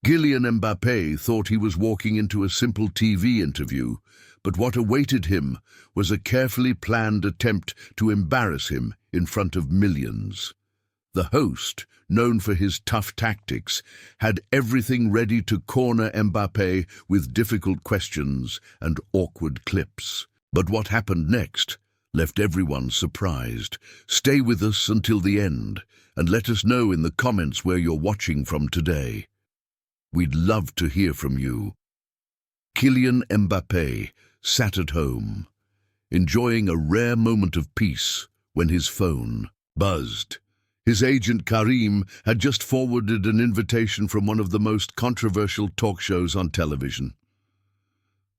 Kylian Mbappé thought he was walking into a simple TV interview, but what awaited him was a carefully planned attempt to embarrass him in front of millions. The host, known for his tough tactics, had everything ready to corner Mbappé with difficult questions and awkward clips. But what happened next left everyone surprised. Stay with us until the end and let us know in the comments where you're watching from today. We'd love to hear from you. Kylian Mbappé sat at home, enjoying a rare moment of peace when his phone buzzed. His agent Karim had just forwarded an invitation from one of the most controversial talk shows on television.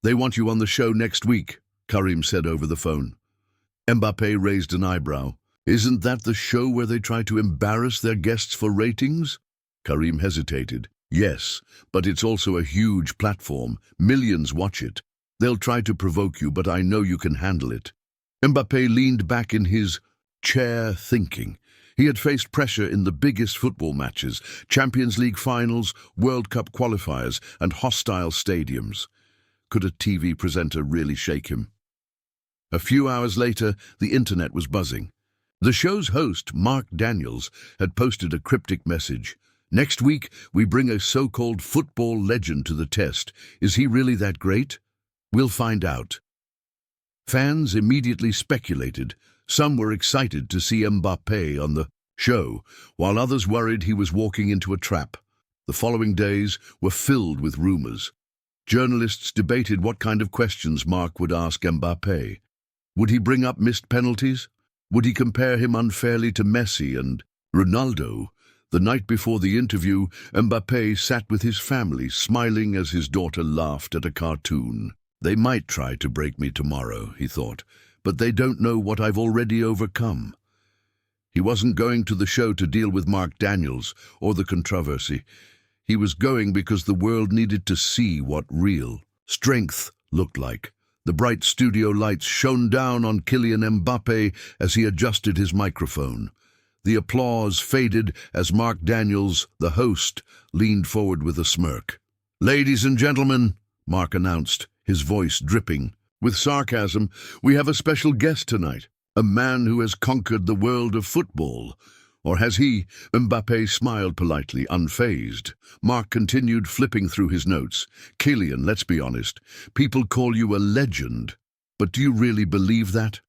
"They want you on the show next week," Karim said over the phone. Mbappé raised an eyebrow. "Isn't that the show where they try to embarrass their guests for ratings?" Karim hesitated. "Yes, but it's also a huge platform. Millions watch it. They'll try to provoke you, but I know you can handle it." Mbappé leaned back in his chair thinking. He had faced pressure in the biggest football matches, Champions League finals, World Cup qualifiers, and hostile stadiums. Could a TV presenter really shake him? A few hours later, the internet was buzzing. The show's host, Mark Daniels, had posted a cryptic message. "Next week, we bring a so-called football legend to the test. Is he really that great? We'll find out." Fans immediately speculated. Some were excited to see Mbappé on the show, while others worried he was walking into a trap. The following days were filled with rumors. Journalists debated what kind of questions Mark would ask Mbappé. Would he bring up missed penalties? Would he compare him unfairly to Messi and Ronaldo? The night before the interview, Mbappé sat with his family, smiling as his daughter laughed at a cartoon. "They might try to break me tomorrow," he thought, "but they don't know what I've already overcome." He wasn't going to the show to deal with Mark Daniels or the controversy. He was going because the world needed to see what real strength looked like. The bright studio lights shone down on Kylian Mbappé as he adjusted his microphone. The applause faded as Mark Daniels, the host, leaned forward with a smirk. "Ladies and gentlemen," Mark announced, his voice dripping with sarcasm, "we have a special guest tonight, a man who has conquered the world of football." Or has he? Mbappé smiled politely, unfazed. Mark continued flipping through his notes. "Kylian, let's be honest. People call you a legend. But do you really believe that?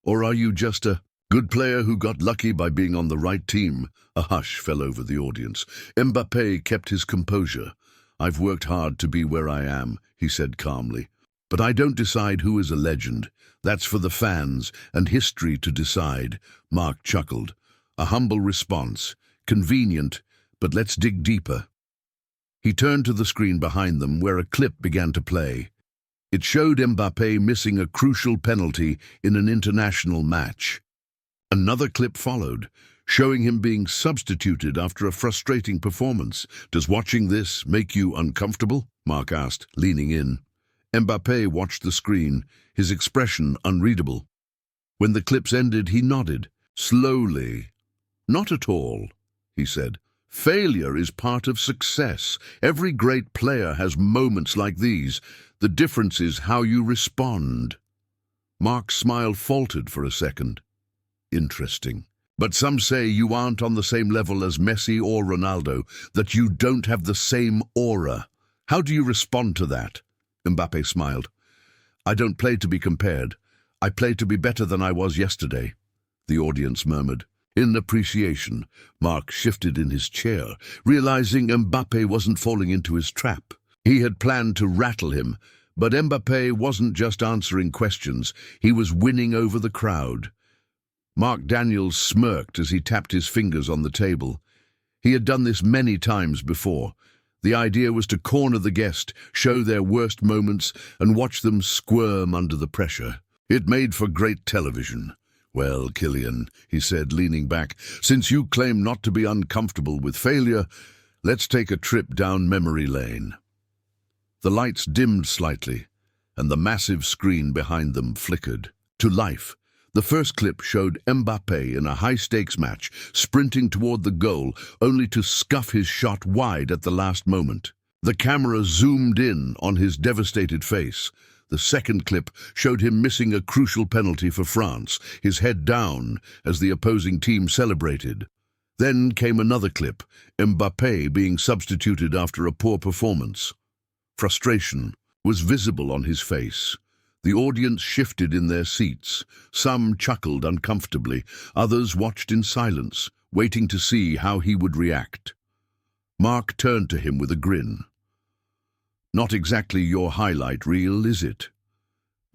Or are you just a good player who got lucky by being on the right team?" A hush fell over the audience. Mbappé kept his composure. "I've worked hard to be where I am," he said calmly. "But I don't decide who is a legend. That's for the fans and history to decide." Mark chuckled. A humble response. Convenient, but let's dig deeper. He turned to the screen behind them where a clip began to play. It showed Mbappé missing a crucial penalty in an international match. Another clip followed, showing him being substituted after a frustrating performance. "Does watching this make you uncomfortable?" Mark asked, leaning in. Mbappé watched the screen, his expression unreadable. When the clips ended, he nodded, slowly. "Not at all," he said. "Failure is part of success. Every great player has moments like these. The difference is how you respond." Mark's smile faltered for a second. "Interesting. But some say you aren't on the same level as Messi or Ronaldo, that you don't have the same aura. How do you respond to that?" Mbappé smiled. "I don't play to be compared. I play to be better than I was yesterday." The audience murmured. In appreciation, Mark shifted in his chair, realizing Mbappé wasn't falling into his trap. He had planned to rattle him, but Mbappé wasn't just answering questions, he was winning over the crowd. Mark Daniels smirked as he tapped his fingers on the table. He had done this many times before. The idea was to corner the guest, show their worst moments, and watch them squirm under the pressure. It made for great television. "Well, Kylian," he said, leaning back, "since you claim not to be uncomfortable with failure, let's take a trip down memory lane." The lights dimmed slightly, and the massive screen behind them flickered to life. The first clip showed Mbappé in a high-stakes match, sprinting toward the goal, only to scuff his shot wide at the last moment. The camera zoomed in on his devastated face. The second clip showed him missing a crucial penalty for France, his head down as the opposing team celebrated. Then came another clip, Mbappé being substituted after a poor performance. Frustration was visible on his face. The audience shifted in their seats. Some chuckled uncomfortably, others watched in silence, waiting to see how he would react. Mark turned to him with a grin. "Not exactly your highlight reel, is it?"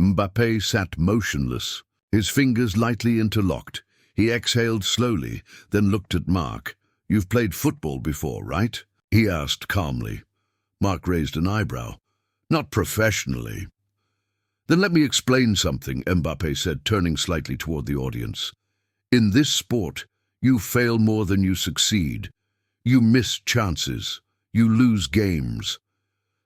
Mbappé sat motionless, his fingers lightly interlocked. He exhaled slowly, then looked at Mark. "You've played football before, right?" he asked calmly. Mark raised an eyebrow. "Not professionally." "Then let me explain something," Mbappé said, turning slightly toward the audience. "In this sport, you fail more than you succeed. You miss chances. You lose games.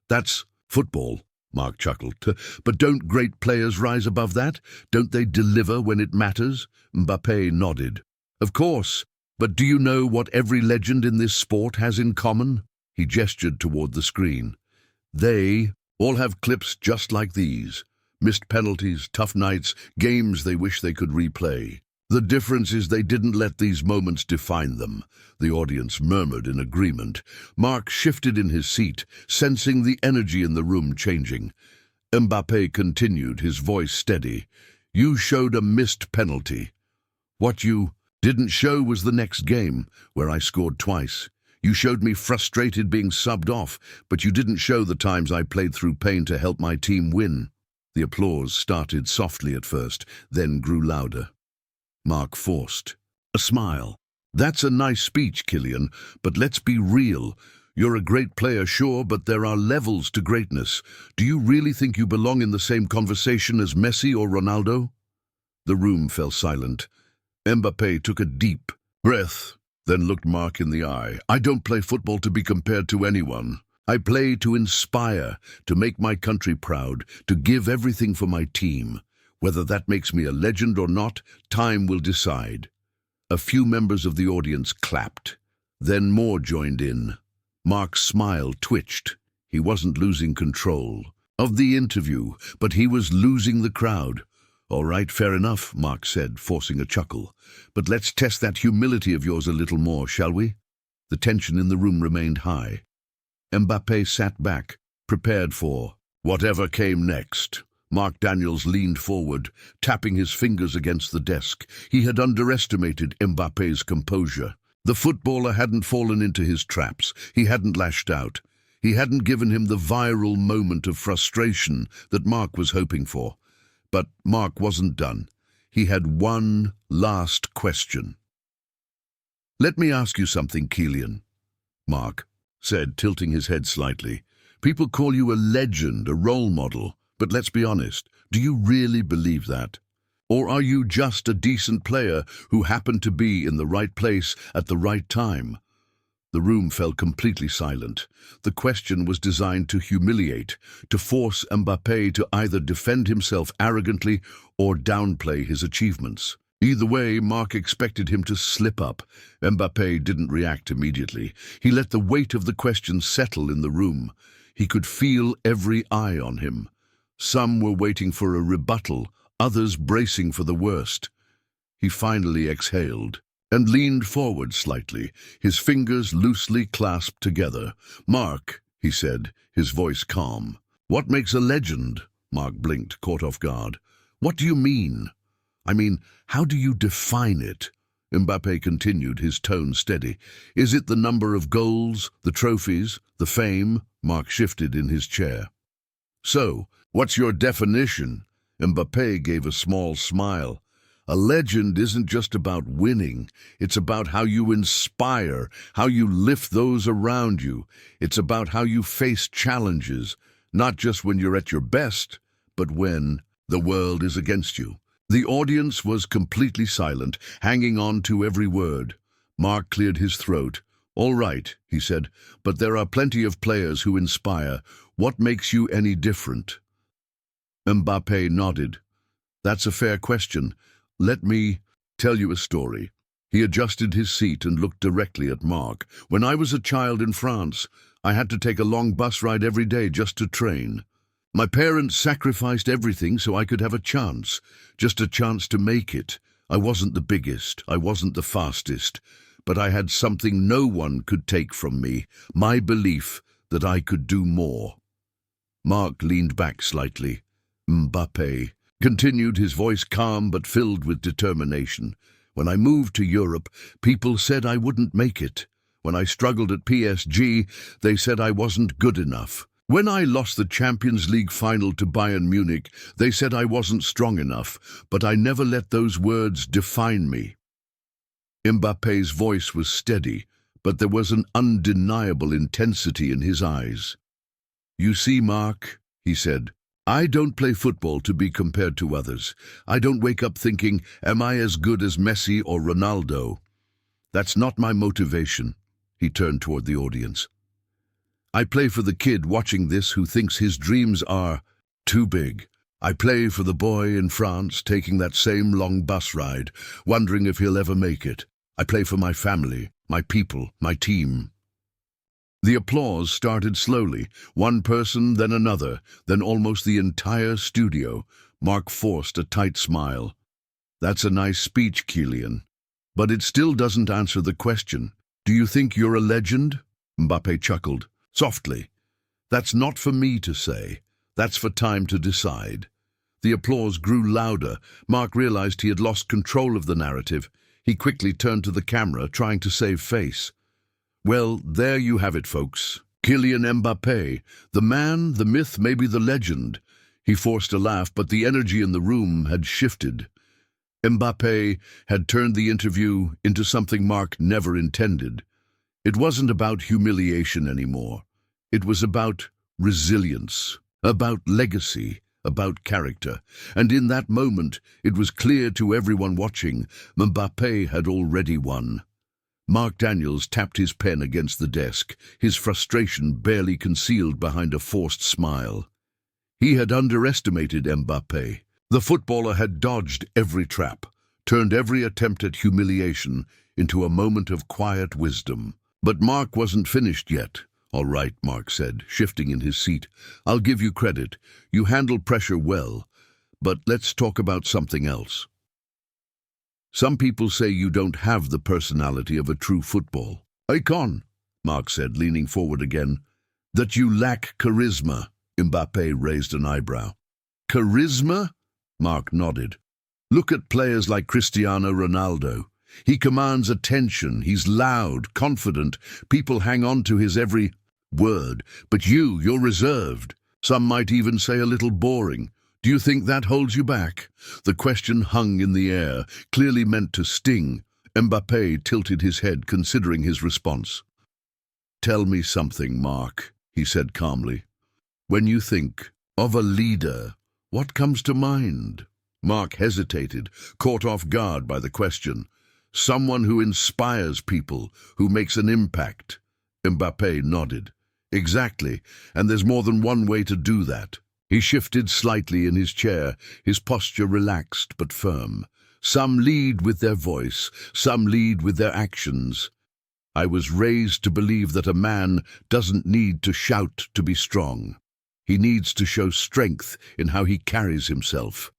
That's football," Mark chuckled. "But don't great players rise above that? Don't they deliver when it matters?" Mbappé nodded. "Of course, but do you know what every legend in this sport has in common?" He gestured toward the screen. "They all have clips just like these. Missed penalties, tough nights, games they wish they could replay. The difference is they didn't let these moments define them." The audience murmured in agreement. Mark shifted in his seat, sensing the energy in the room changing. Mbappé continued, his voice steady. "You showed a missed penalty. What you didn't show was the next game, where I scored twice. You showed me frustrated being subbed off, but you didn't show the times I played through pain to help my team win." The applause started softly at first, then grew louder. Mark forced a smile. "That's a nice speech, Kylian, but let's be real. You're a great player, sure, but there are levels to greatness. Do you really think you belong in the same conversation as Messi or Ronaldo?" The room fell silent. Mbappé took a deep breath, then looked Mark in the eye. "I don't play football to be compared to anyone. I play to inspire, to make my country proud, to give everything for my team. Whether that makes me a legend or not, time will decide." A few members of the audience clapped. Then more joined in. Mark's smile twitched. He wasn't losing control of the interview, but he was losing the crowd. "All right, fair enough," Mark said, forcing a chuckle. "But let's test that humility of yours a little more, shall we?" The tension in the room remained high. Mbappé sat back, prepared for whatever came next. Mark Daniels leaned forward, tapping his fingers against the desk. He had underestimated Mbappé's composure. The footballer hadn't fallen into his traps. He hadn't lashed out. He hadn't given him the viral moment of frustration that Mark was hoping for. But Mark wasn't done. He had one last question. "Let me ask you something, Kylian," Mark said, tilting his head slightly. "People call you a legend, a role model. But let's be honest, do you really believe that? Or are you just a decent player who happened to be in the right place at the right time?" The room fell completely silent. The question was designed to humiliate, to force Mbappé to either defend himself arrogantly or downplay his achievements. Either way, Mark expected him to slip up. Mbappé didn't react immediately. He let the weight of the question settle in the room. He could feel every eye on him. Some were waiting for a rebuttal, others bracing for the worst. He finally exhaled and leaned forward slightly, his fingers loosely clasped together. "Mark," he said, his voice calm. "What makes a legend?" Mark blinked, caught off guard. "What do you mean? I mean, how do you define it?" Mbappé continued, his tone steady. "Is it the number of goals, the trophies, the fame?" Mark shifted in his chair. "So, what's your definition?" Mbappé gave a small smile. "A legend isn't just about winning. It's about how you inspire, how you lift those around you. It's about how you face challenges, not just when you're at your best, but when the world is against you." The audience was completely silent, hanging on to every word. Mark cleared his throat. "All right," he said, "but there are plenty of players who inspire. What makes you any different?" Mbappé nodded. "That's a fair question. Let me tell you a story." He adjusted his seat and looked directly at Mark. When I was a child in France, I had to take a long bus ride every day just to train. My parents sacrificed everything so I could have a chance, just a chance to make it. I wasn't the biggest, I wasn't the fastest, but I had something no one could take from me, my belief that I could do more. Mark leaned back slightly. Mbappé continued, his voice calm but filled with determination. When I moved to Europe, people said I wouldn't make it. When I struggled at PSG, they said I wasn't good enough. When I lost the Champions League final to Bayern Munich, they said I wasn't strong enough, but I never let those words define me. Mbappé's voice was steady, but there was an undeniable intensity in his eyes. "You see, Mark," he said, "I don't play football to be compared to others. I don't wake up thinking, am I as good as Messi or Ronaldo? That's not my motivation." He turned toward the audience. "I play for the kid watching this who thinks his dreams are too big. I play for the boy in France taking that same long bus ride, wondering if he'll ever make it. I play for my family, my people, my team." The applause started slowly, one person, then another, then almost the entire studio. Mark forced a tight smile. "That's a nice speech, Kylian. But it still doesn't answer the question. Do you think you're a legend?" Mbappé chuckled, softly. "That's not for me to say. That's for time to decide." The applause grew louder. Mark realized he had lost control of the narrative. He quickly turned to the camera, trying to save face. "Well, there you have it, folks. Kylian Mbappé, the man, the myth, maybe the legend." He forced a laugh, but the energy in the room had shifted. Mbappé had turned the interview into something Mark never intended. It wasn't about humiliation anymore. It was about resilience, about legacy, about character. And in that moment, it was clear to everyone watching, Mbappé had already won. Mark Daniels tapped his pen against the desk, his frustration barely concealed behind a forced smile. He had underestimated Mbappé. The footballer had dodged every trap, turned every attempt at humiliation into a moment of quiet wisdom. But Mark wasn't finished yet. "All right," Mark said, shifting in his seat. "I'll give you credit. You handled pressure well. But let's talk about something else. Some people say you don't have the personality of a true football icon," Mark said, leaning forward again. "That you lack charisma." Mbappé raised an eyebrow. "Charisma?" Mark nodded. "Look at players like Cristiano Ronaldo. He commands attention, he's loud, confident, people hang on to his every word. But you're reserved. Some might even say a little boring. Do you think that holds you back?" The question hung in the air, clearly meant to sting. Mbappé tilted his head, considering his response. "Tell me something, Mark," he said calmly. "When you think of a leader, what comes to mind?" Mark hesitated, caught off guard by the question. "Someone who inspires people, who makes an impact." Mbappé nodded. "Exactly, and there's more than one way to do that." He shifted slightly in his chair, his posture relaxed but firm. "Some lead with their voice, some lead with their actions. I was raised to believe that a man doesn't need to shout to be strong. He needs to show strength in how he carries himself."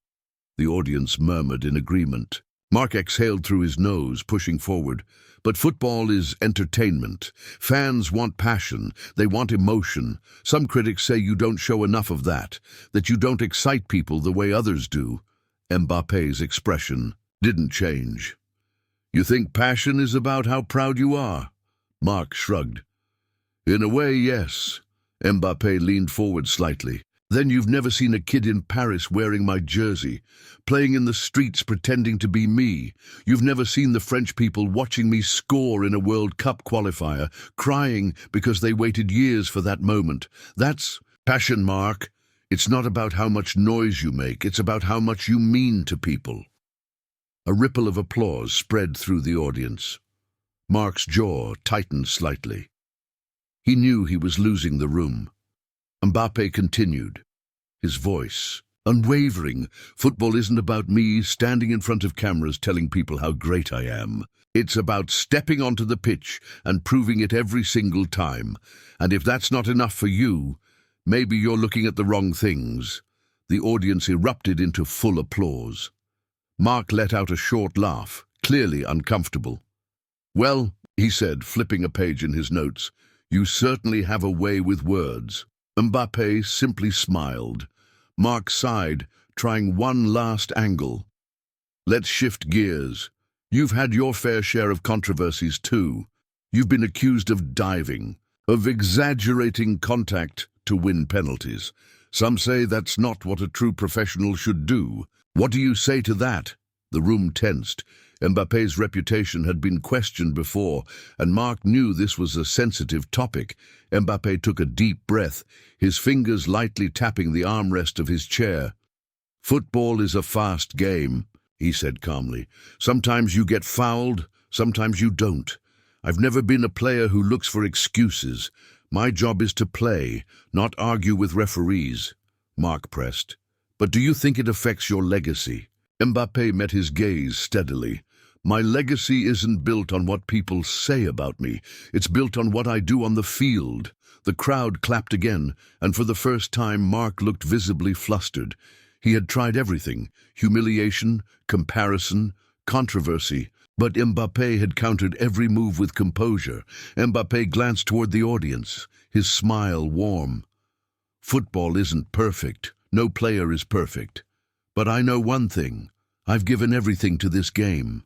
The audience murmured in agreement. Mark exhaled through his nose, pushing forward. "But football is entertainment. Fans want passion. They want emotion. Some critics say you don't show enough of that you don't excite people the way others do." Mbappé's expression didn't change. "You think passion is about how proud you are?" Mark shrugged. "In a way, yes." Mbappé leaned forward slightly. "Then you've never seen a kid in Paris wearing my jersey, playing in the streets pretending to be me. You've never seen the French people watching me score in a World Cup qualifier, crying because they waited years for that moment. That's passion, Mark. It's not about how much noise you make, it's about how much you mean to people." A ripple of applause spread through the audience. Mark's jaw tightened slightly. He knew he was losing the room. Mbappé continued, his voice unwavering. "Football isn't about me standing in front of cameras telling people how great I am. It's about stepping onto the pitch and proving it every single time. And if that's not enough for you, maybe you're looking at the wrong things." The audience erupted into full applause. Mark let out a short laugh, clearly uncomfortable. "Well," he said, flipping a page in his notes, "you certainly have a way with words." Mbappé simply smiled. Mark sighed, trying one last angle. "Let's shift gears. You've had your fair share of controversies too. You've been accused of diving, of exaggerating contact to win penalties. Some say that's not what a true professional should do. What do you say to that?" The room tensed. Mbappé's reputation had been questioned before, and Mark knew this was a sensitive topic. Mbappé took a deep breath, his fingers lightly tapping the armrest of his chair. "Football is a fast game," he said calmly. "Sometimes you get fouled, sometimes you don't. I've never been a player who looks for excuses. My job is to play, not argue with referees." Mark pressed. "But do you think it affects your legacy?" Mbappé met his gaze steadily. "My legacy isn't built on what people say about me. It's built on what I do on the field." The crowd clapped again, and for the first time Mark looked visibly flustered. He had tried everything: humiliation, comparison, controversy. But Mbappé had countered every move with composure. Mbappé glanced toward the audience, his smile warm. "Football isn't perfect. No player is perfect. But I know one thing. I've given everything to this game.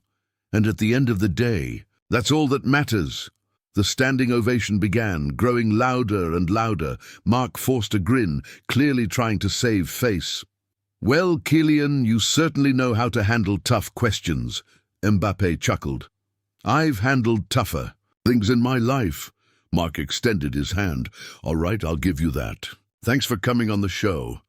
And at the end of the day, that's all that matters." The standing ovation began, growing louder and louder. Mark forced a grin, clearly trying to save face. "Well, Kylian, you certainly know how to handle tough questions," Mbappé chuckled. "I've handled tougher things in my life." Mark extended his hand. "All right, I'll give you that. Thanks for coming on the show."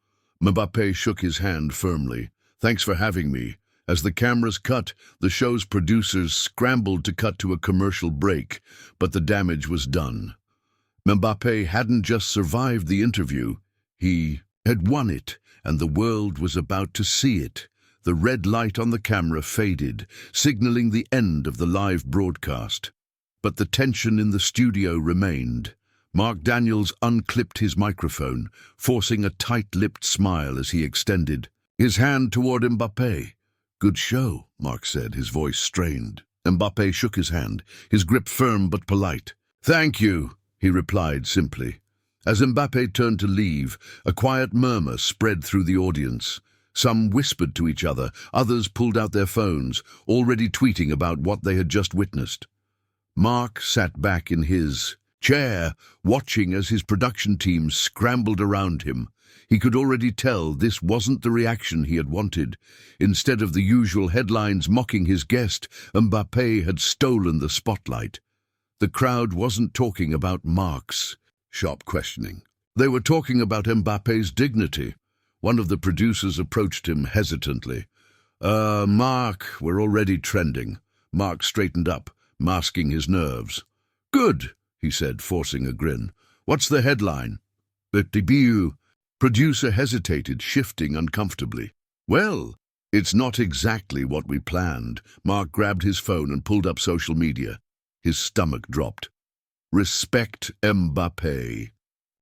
Mbappé shook his hand firmly. "Thanks for having me." As the cameras cut, the show's producers scrambled to cut to a commercial break, but the damage was done. Mbappé hadn't just survived the interview, he had won it, and the world was about to see it. The red light on the camera faded, signaling the end of the live broadcast. But the tension in the studio remained. Mark Daniels unclipped his microphone, forcing a tight-lipped smile as he extended his hand toward Mbappé. "Good show," Mark said, his voice strained. Mbappé shook his hand, his grip firm but polite. "Thank you," he replied simply. As Mbappé turned to leave, a quiet murmur spread through the audience. Some whispered to each other, others pulled out their phones, already tweeting about what they had just witnessed. Mark sat back in his chair, watching as his production team scrambled around him. He could already tell this wasn't the reaction he had wanted. Instead of the usual headlines mocking his guest, Mbappé had stolen the spotlight. The crowd wasn't talking about Mark's sharp questioning. They were talking about Mbappé's dignity. One of the producers approached him hesitantly. Mark, we're already trending." Mark straightened up, masking his nerves. "Good," he said, forcing a grin. "What's the headline?" "The debut." Producer hesitated, shifting uncomfortably. "Well, it's not exactly what we planned." Mark grabbed his phone and pulled up social media. His stomach dropped. "Respect Mbappé.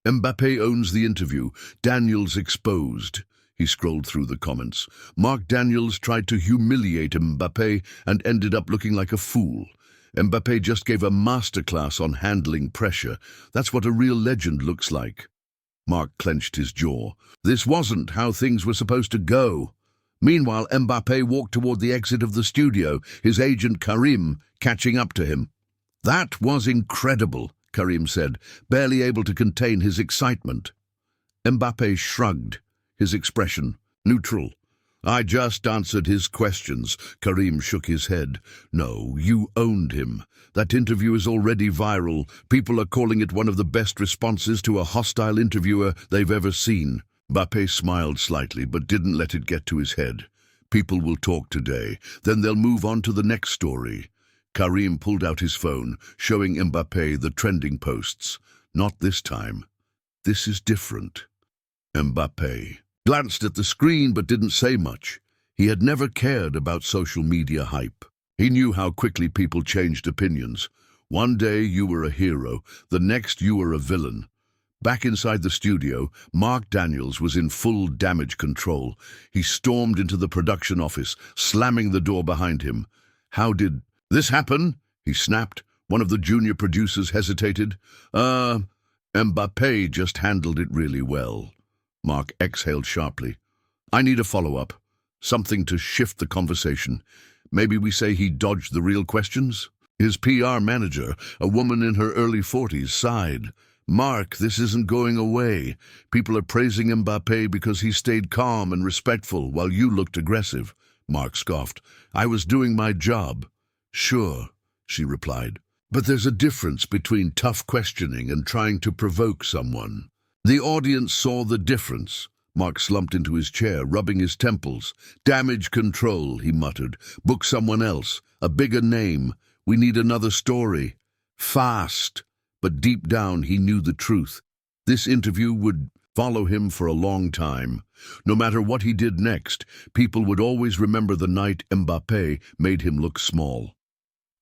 Mbappé owns the interview. Daniels exposed." He scrolled through the comments. Mark Daniels tried to humiliate Mbappé and ended up looking like a fool. Mbappé just gave a masterclass on handling pressure. That's what a real legend looks like. Mark clenched his jaw. This wasn't how things were supposed to go. Meanwhile, Mbappé walked toward the exit of the studio, his agent Karim catching up to him. "That was incredible," Karim said, barely able to contain his excitement. Mbappé shrugged, his expression neutral. "I just answered his questions." Karim shook his head. "No, you owned him. That interview is already viral. People are calling it one of the best responses to a hostile interviewer they've ever seen." Mbappé smiled slightly, but didn't let it get to his head. "People will talk today, then they'll move on to the next story." Karim pulled out his phone, showing Mbappé the trending posts. "Not this time. This is different." Mbappé glanced at the screen but didn't say much. He had never cared about social media hype. He knew how quickly people changed opinions. One day you were a hero, the next you were a villain. Back inside the studio, Mark Daniels was in full damage control. He stormed into the production office, slamming the door behind him. "How did this happen?" he snapped. One of the junior producers hesitated. Mbappé just handled it really well." Mark exhaled sharply. "I need a follow-up. Something to shift the conversation. Maybe we say he dodged the real questions?" His PR manager, a woman in her early 40s, sighed. "Mark, this isn't going away. People are praising Mbappé because he stayed calm and respectful while you looked aggressive." Mark scoffed. "I was doing my job." "Sure," she replied. "But there's a difference between tough questioning and trying to provoke someone." The audience saw the difference. Mark slumped into his chair, rubbing his temples. "Damage control," he muttered. "Book someone else. A bigger name. We need another story. Fast." But deep down he knew the truth. This interview would follow him for a long time. No matter what he did next, people would always remember the night Mbappé made him look small.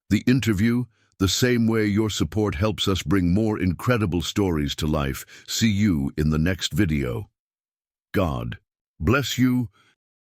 The interview, the same way your support helps us bring more incredible stories to life. See you in the next video. God bless you.